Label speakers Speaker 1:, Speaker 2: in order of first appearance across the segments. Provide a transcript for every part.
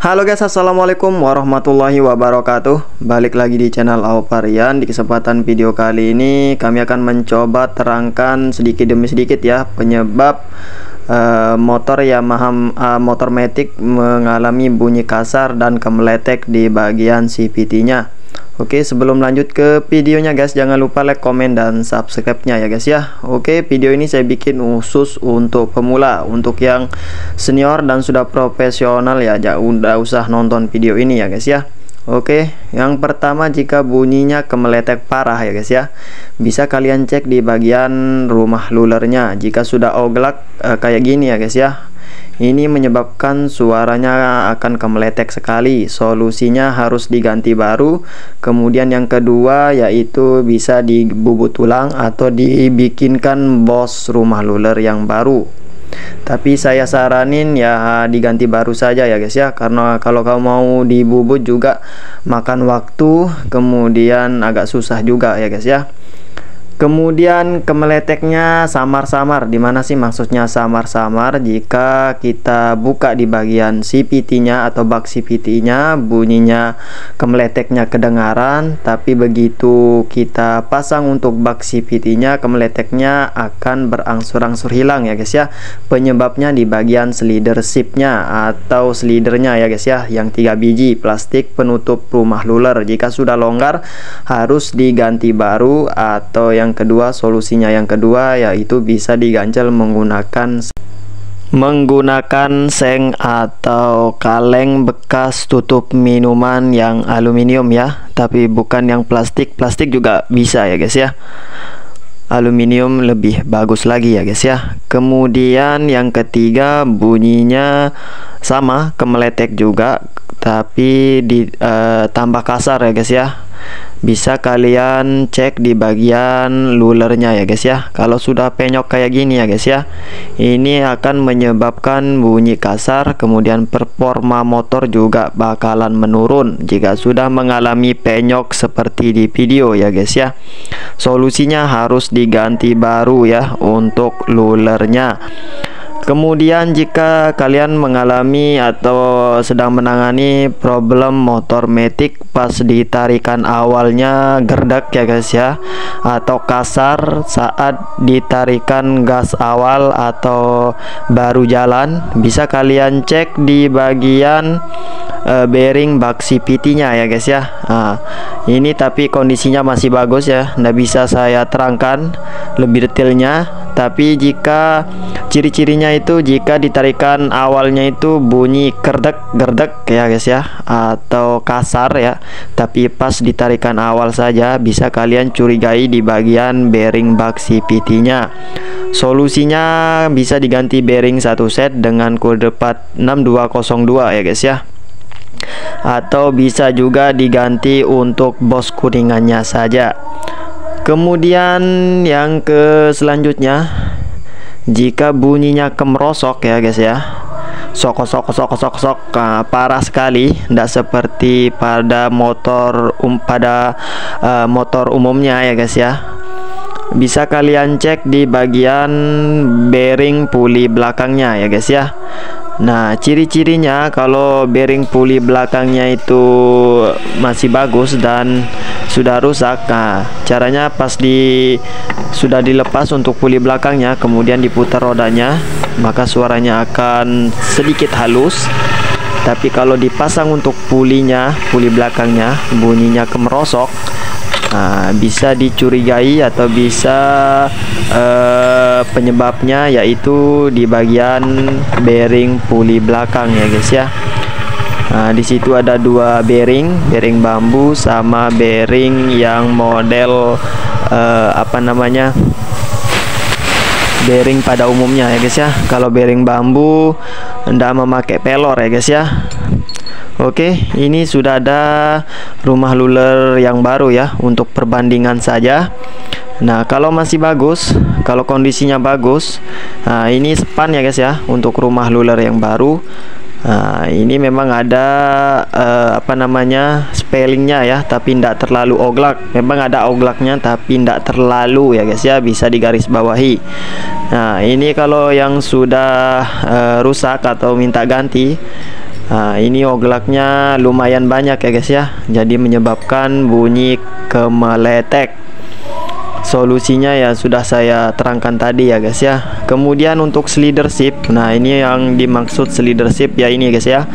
Speaker 1: Halo guys, assalamualaikum warahmatullahi wabarakatuh. Balik lagi di channel Aoparian. Di kesempatan video kali ini kami akan mencoba terangkan sedikit demi sedikit ya penyebab motor Yamaha motor Matic mengalami bunyi kasar dan kemeletek di bagian CVT nya. Oke, sebelum lanjut ke videonya guys, jangan lupa like, komen, dan subscribe-nya ya guys ya. Oke, video ini saya bikin khusus untuk pemula. Untuk yang senior dan sudah profesional ya, udah usah nonton video ini ya guys ya. Oke, yang pertama, jika bunyinya kemeletek parah ya guys ya, bisa kalian cek di bagian rumah lulernya. Jika sudah oglak kayak gini ya guys ya, ini menyebabkan suaranya akan kemeletek sekali. Solusinya harus diganti baru. Kemudian yang kedua yaitu bisa dibubut ulang atau dibikinkan bos rumah luler yang baru. Tapi saya saranin ya diganti baru saja ya guys ya, karena kalau kamu mau dibubut juga makan waktu, kemudian agak susah juga ya guys ya. Kemudian kemeleteknya samar-samar. Dimana sih maksudnya samar-samar? Jika kita buka di bagian CVT nya atau bak CVT nya, bunyinya kemeleteknya kedengaran, tapi begitu kita pasang untuk bak CVT nya, kemeleteknya akan berangsur-angsur hilang ya guys ya. Penyebabnya di bagian slider ship nya atau slidernya ya guys ya, yang 3 biji plastik penutup rumah luler. Jika sudah longgar harus diganti baru, atau yang kedua, solusinya yang kedua yaitu bisa diganjel menggunakan seng atau kaleng bekas tutup minuman yang aluminium ya, tapi bukan yang plastik. Plastik juga bisa ya guys ya, aluminium lebih bagus lagi ya guys ya. Kemudian yang ketiga, bunyinya sama kemeletek juga, tapi tambah kasar ya guys ya. Bisa kalian cek di bagian lulernya ya guys ya. Kalau sudah penyok kayak gini ya guys ya, ini akan menyebabkan bunyi kasar, kemudian performa motor juga bakalan menurun jika sudah mengalami penyok seperti di video ya guys ya. Solusinya harus diganti baru ya untuk lulernya. Kemudian jika kalian mengalami atau sedang menangani problem motor Matic pas ditarikan awalnya gerdek ya guys ya, atau kasar saat ditarikan gas awal atau baru jalan, bisa kalian cek di bagian bearing bak CVT nya ya guys ya. Ini tapi kondisinya masih bagus ya, nggak bisa saya terangkan lebih detailnya. Tapi jika ciri-cirinya itu, jika ditarikan awalnya itu bunyi gerdek ya guys ya, atau kasar ya, tapi pas ditarikan awal saja, bisa kalian curigai di bagian bearing bak CVT nya. Solusinya bisa diganti bearing satu set dengan kode part 6202 ya guys ya, atau bisa juga diganti untuk bos kuningannya saja. Kemudian yang selanjutnya, jika bunyinya kemerosok ya guys ya, sok parah sekali, tidak seperti pada motor motor umumnya ya guys ya, bisa kalian cek di bagian bearing puli belakangnya ya guys ya. Nah, ciri-cirinya kalau bearing puli belakangnya itu masih bagus dan sudah rusak, nah caranya pas sudah dilepas untuk puli belakangnya, kemudian diputar rodanya, maka suaranya akan sedikit halus. Tapi kalau dipasang untuk puli belakangnya, bunyinya kemerosok, bisa dicurigai atau bisa penyebabnya yaitu di bagian bearing puli belakang ya guys ya. Di situ ada dua bearing bambu sama bearing yang model bearing pada umumnya ya guys ya. Kalau bearing bambu ndak memakai pelor ya guys ya. Oke, ini sudah ada rumah luler yang baru ya, untuk perbandingan saja. Nah, kalau masih bagus, kalau kondisinya bagus, nah ini span ya guys ya, untuk rumah luler yang baru. Nah, ini memang ada spellingnya ya, tapi tidak terlalu oglak. Memang ada oglaknya tapi tidak terlalu ya guys ya, bisa digaris bawahi. Nah, ini kalau yang sudah rusak atau minta ganti, Nah, ini oglaknya lumayan banyak ya guys ya, jadi menyebabkan bunyi kemeletek. Solusinya ya sudah saya terangkan tadi ya guys ya. Kemudian untuk leadership, nah ini yang dimaksud leadership ya ini guys ya,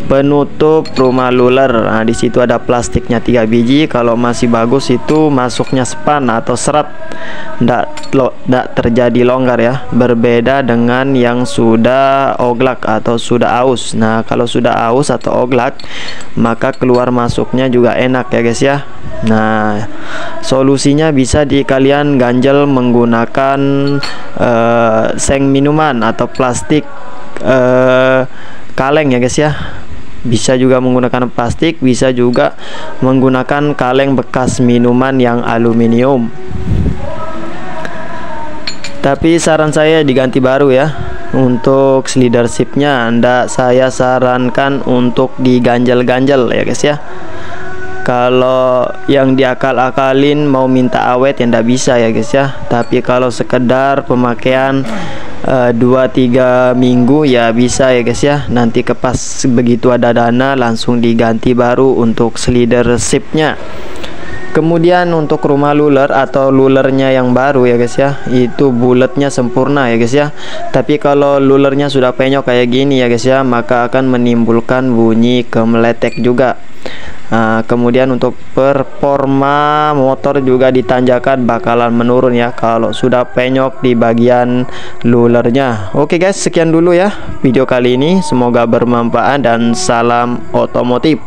Speaker 1: penutup rumah luler. Nah di situ ada plastiknya 3 biji. Kalau masih bagus itu masuknya span atau serat, ndak terjadi longgar ya. Berbeda dengan yang sudah oglak atau sudah aus. Nah kalau sudah aus atau oglak, maka keluar masuknya juga enak ya guys ya. Nah solusinya bisa kalian ganjel menggunakan seng minuman atau plastik kaleng ya guys ya. Bisa juga menggunakan plastik, bisa juga menggunakan kaleng bekas minuman yang aluminium. Tapi saran saya diganti baru ya. Untuk leadershipnya ndak saya sarankan untuk diganjel-ganjel ya guys ya. Kalau yang diakal-akalin mau minta awet ya ndak bisa ya guys ya. Tapi kalau sekedar pemakaian 2-3 minggu ya bisa ya guys ya. Nanti pas begitu ada dana langsung diganti baru untuk leadershipnya. Kemudian untuk rumah luler atau lulernya yang baru ya guys ya, itu bulatnya sempurna ya guys ya. Tapi kalau lulernya sudah penyok kayak gini ya guys ya, maka akan menimbulkan bunyi kemeletek juga. Nah, kemudian untuk performa motor juga ditanjakan bakalan menurun ya kalau sudah penyok di bagian lulernya. Oke guys, sekian dulu ya video kali ini, semoga bermanfaat dan salam otomotif.